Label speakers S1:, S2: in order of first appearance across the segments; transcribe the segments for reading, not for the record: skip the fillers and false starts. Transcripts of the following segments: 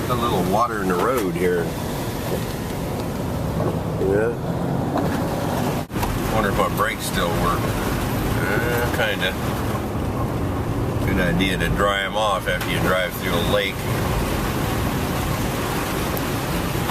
S1: A little water in the road here. Yeah. Wonder if my brakes still work. Kinda. Good idea to dry them off after you drive through a lake.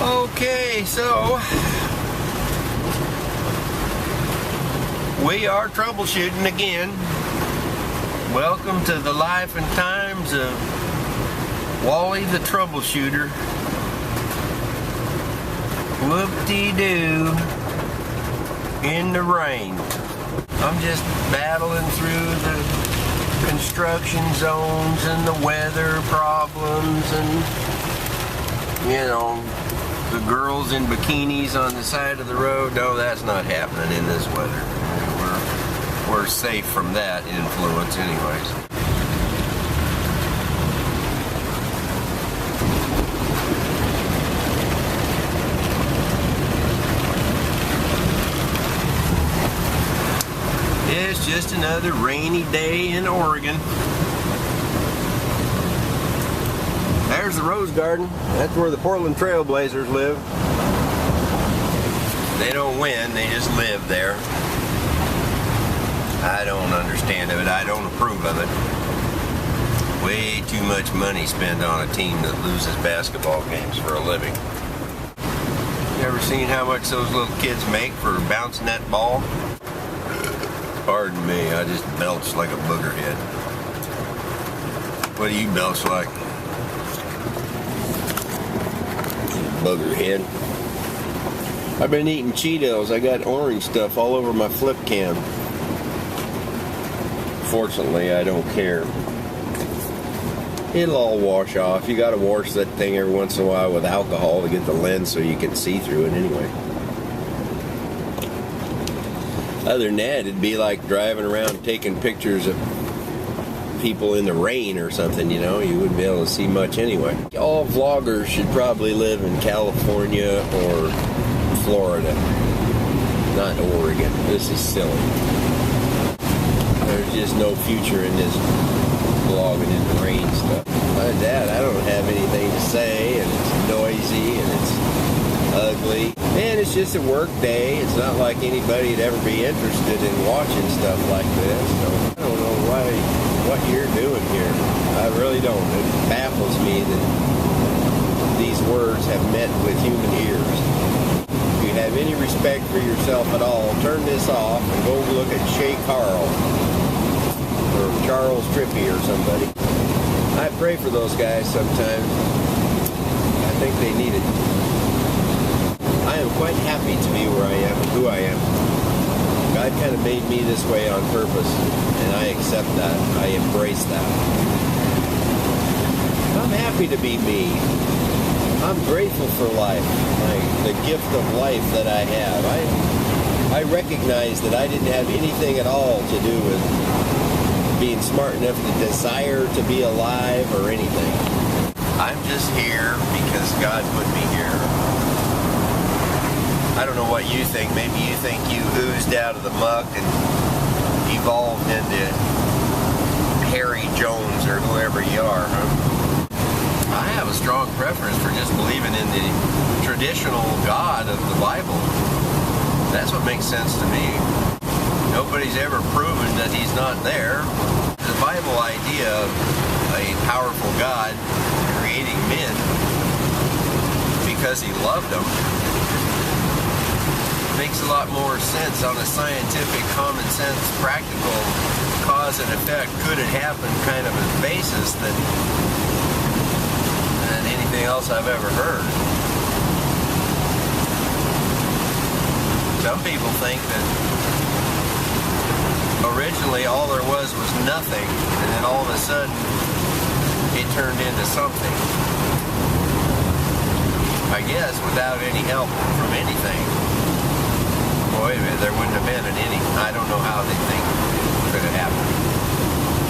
S1: Okay, so we are troubleshooting again. Welcome to the life and times of Wally the Troubleshooter. Whoop-de-doo in the rain. I'm just battling through the construction zones and the weather problems and, you know, the girls in bikinis on the side of the road. No, that's not happening in this weather. We're safe from that influence anyways. It's just another rainy day in Oregon. There's the Rose Garden. That's where the Portland Trail Blazers live. They don't win, they just live there. I don't understand it. I don't approve of it. Way too much money spent on a team that loses basketball games for a living. You ever seen how much those little kids make for bouncing that ball? Pardon me, I just belch like a booger head. What do you belch like? Booger head. I've been eating Cheetos. I got orange stuff all over my flip cam. Fortunately, I don't care. It'll all wash off. You gotta wash that thing every once in a while with alcohol to get the lens so you can see through it anyway. Other than that, it'd be like driving around taking pictures of people in the rain or something, you know. You wouldn't be able to see much anyway. All vloggers should probably live in California or Florida, not Oregon. This is silly. There's just no future in this vlogging in the rain stuff. Other than that, I don't have anything to say, and it's noisy, and it's ugly. And it's just a work day. It's not like anybody'd ever be interested in watching stuff like this. So I don't know what you're doing here. I really don't. It baffles me that these words have met with human ears. If you have any respect for yourself at all, turn this off and go look at Shay Carl or Charles Trippy or somebody. I pray for those guys sometimes. I think they need it. I am quite happy to be where I am and who I am. God kind of made me this way on purpose, and I accept that. I embrace that. I'm happy to be me. I'm grateful for life, the gift of life that I have. I recognize that I didn't have anything at all to do with being smart enough to desire to be alive or anything. I'm just here because God put me here. I don't know what you think. Maybe you think you oozed out of the muck and evolved into Harry Jones or whoever you are, huh? I have a strong preference for just believing in the traditional God of the Bible. That's what makes sense to me. Nobody's ever proven that he's not there. The Bible idea of a powerful God creating men because he loved them makes a lot more sense on a scientific, common sense, practical cause and effect, could it happen kind of a basis than anything else I've ever heard. Some people think that originally all there was nothing, and then all of a sudden it turned into something. I guess without any help from anything. Boy, there wouldn't have been any. I don't know how they think it could have happened.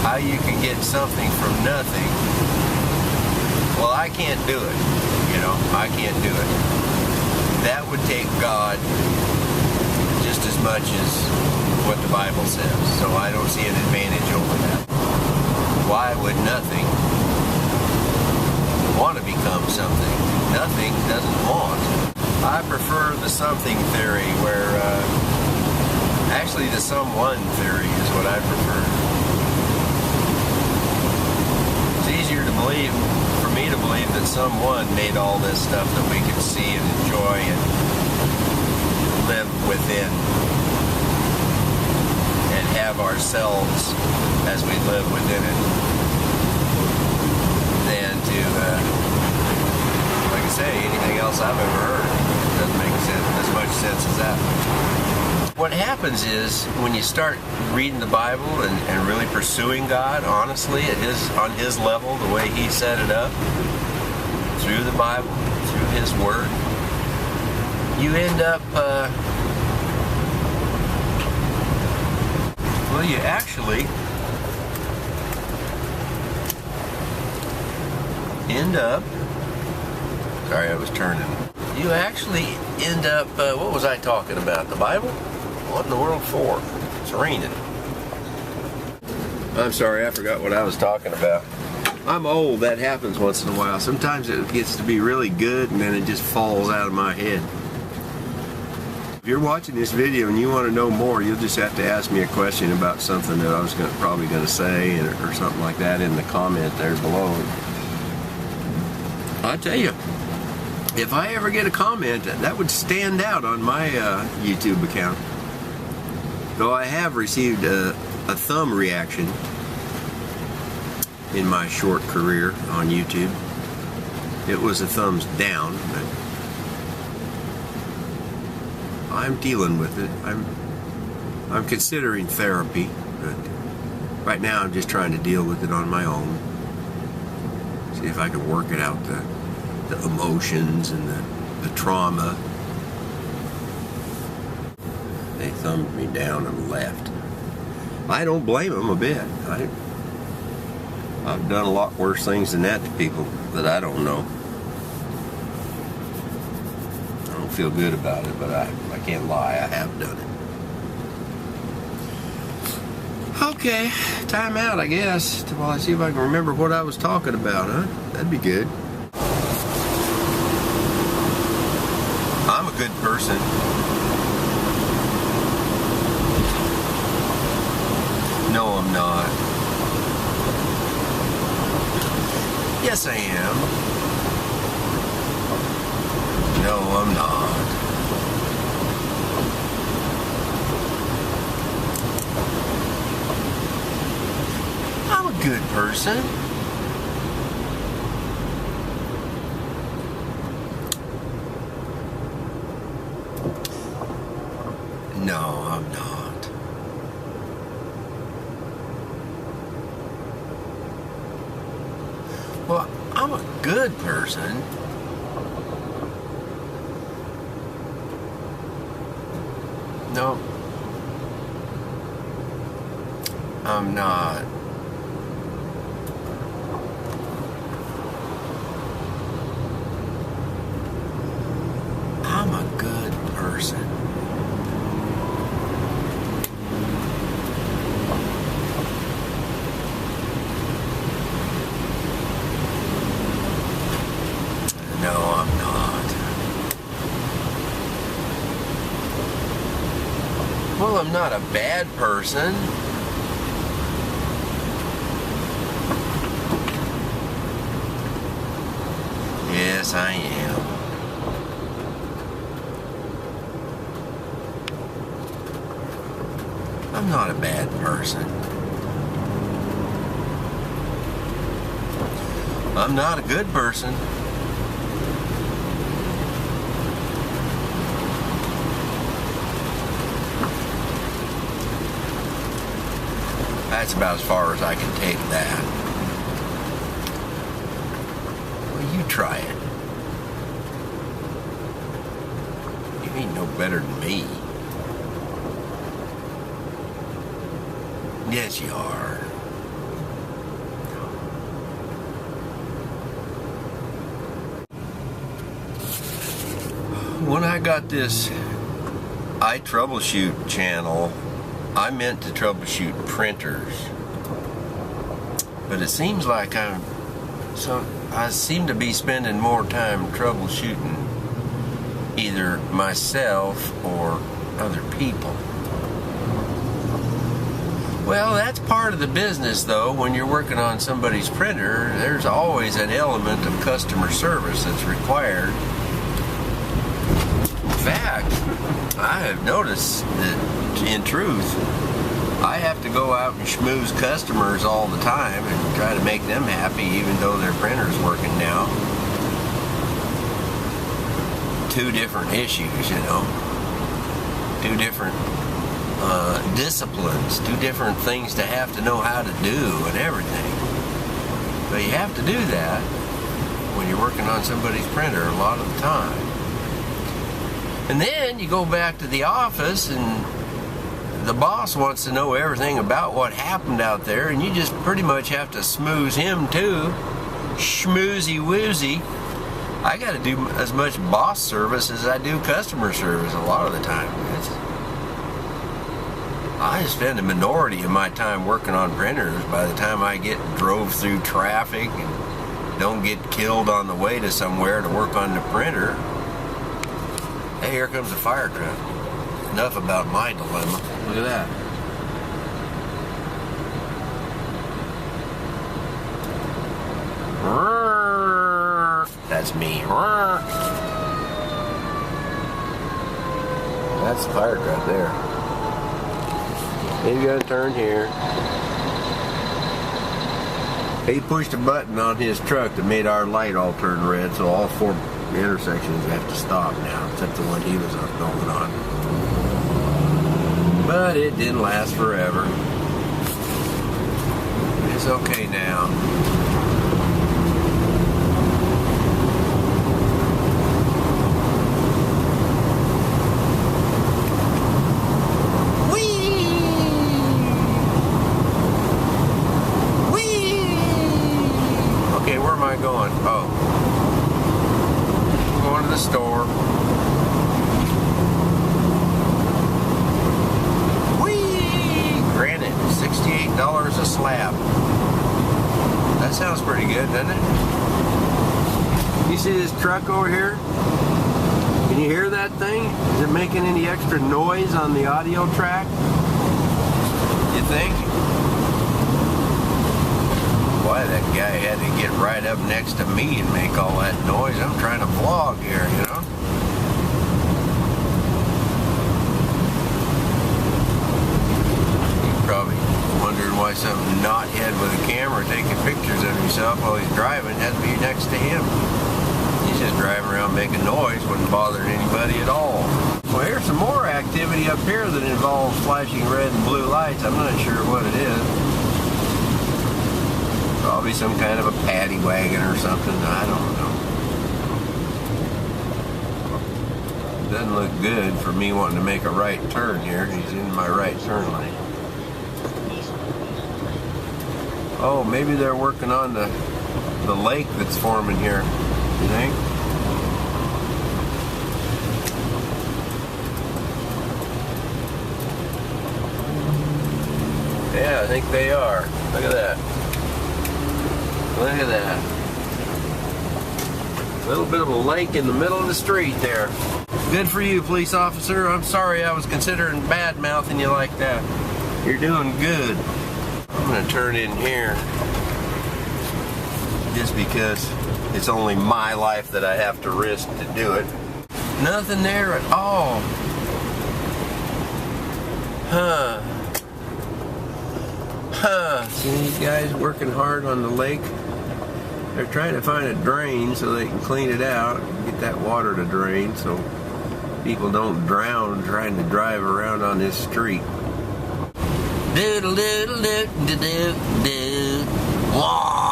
S1: How you can get something from nothing. Well, I can't do it. You know, I can't do it. That would take God just as much as what the Bible says. So I don't see an advantage over that. Why would nothing? want to become something. Nothing doesn't want. I prefer the something theory, where actually the someone theory is what I prefer. It's easier to believe, for me to believe, that someone made all this stuff that we can see and enjoy and live within, and have ourselves as we live within it, than to, like I say, anything else I've ever heard. It doesn't make as much sense as that. What happens is, when you start reading the Bible and really pursuing God honestly on His level, the way He set it up, through the Bible, through His Word, you end up, well, you actually end up, sorry, I was turning. You actually end up, what was I talking about? The Bible? What in the world for? It's raining. I'm sorry, I forgot what I was talking about. I'm old, that happens once in a while. Sometimes it gets to be really good and then it just falls out of my head. If you're watching this video and you want to know more, you'll just have to ask me a question about something that I was probably going to say, or something like that, in the comment there below. I tell you, if I ever get a comment that would stand out on my YouTube account, though I have received a thumb reaction in my short career on YouTube. It was a thumbs down, but I'm dealing with it. I'm considering therapy, but right now I'm just trying to deal with it on my own. See if I can work it out, the emotions and the trauma. They thumbed me down and left. I don't blame them a bit. I've done a lot worse things than that to people that I don't know. I don't feel good about it, but I can't lie, I have done it. Okay, time out, I guess, while I see if I can remember what I was talking about, huh? That'd be good. I'm a good person. No, I'm not. Yes, I am. No, I'm not. I'm a good person. No, I'm not. Well, I'm a good person. No, I'm not. I'm a good person. No, I'm not. Well, I'm not a bad person. Yes, I am. I'm not a bad person. I'm not a good person. That's about as far as I can take that. Well, you try it. You ain't no better than me. Yes, you are. When I got this Troubleshoot channel, I meant to troubleshoot printers, but it seems like I seem to be spending more time troubleshooting either myself or other people. Well, that's part of the business, though. When you're working on somebody's printer, there's always an element of customer service that's required. In fact, I have noticed that, in truth, I have to go out and schmooze customers all the time and try to make them happy, even though their printer's working now. Two different issues, you know. Two different disciplines, two different things to have to know how to do and everything. But you have to do that when you're working on somebody's printer a lot of the time. And then you go back to the office and the boss wants to know everything about what happened out there, and you just pretty much have to smooze him too. Schmoozy woozy. I got to do as much boss service as I do customer service a lot of the time. I spend a minority of my time working on printers. By the time I drove through traffic and don't get killed on the way to somewhere to work on the printer. Hey, here comes the fire truck. Enough about my dilemma. Look at that. That's me. That's the fire truck there. He's gonna turn here. He pushed a button on his truck that made our light all turn red, so all four intersections have to stop now, except the one he was going on. But it didn't last forever. It's okay now. Where am I going? Oh. I'm going to the store. Whee! Granted, $68 a slab. That sounds pretty good, doesn't it? You see this truck over here? Can you hear that thing? Is it making any extra noise on the audio track? You think? Why that guy had to get right up next to me and make all that noise. I'm trying to vlog here, you know. He's probably wondering why some knothead with a camera taking pictures of himself while he's driving had to be next to him. He's just driving around making noise, wouldn't bother anybody at all. Well, here's some more activity up here that involves flashing red and blue lights. I'm not sure what it is. Probably some kind of a paddy wagon or something. I don't know. Doesn't look good for me wanting to make a right turn here. He's in my right turn lane. Oh, maybe they're working on the lake that's forming here. You think? Yeah, I think they are. Look at that. Look at that. A little bit of a lake in the middle of the street there. Good for you, police officer. I'm sorry I was considering bad-mouthing you like that. You're doing good. I'm going to turn in here just because it's only my life that I have to risk to do it. Nothing there at all. See these guys working hard on the lake? They're trying to find a drain so they can clean it out and get that water to drain so people don't drown trying to drive around on this street. Doodle doodle doo doo doo doo. Wah!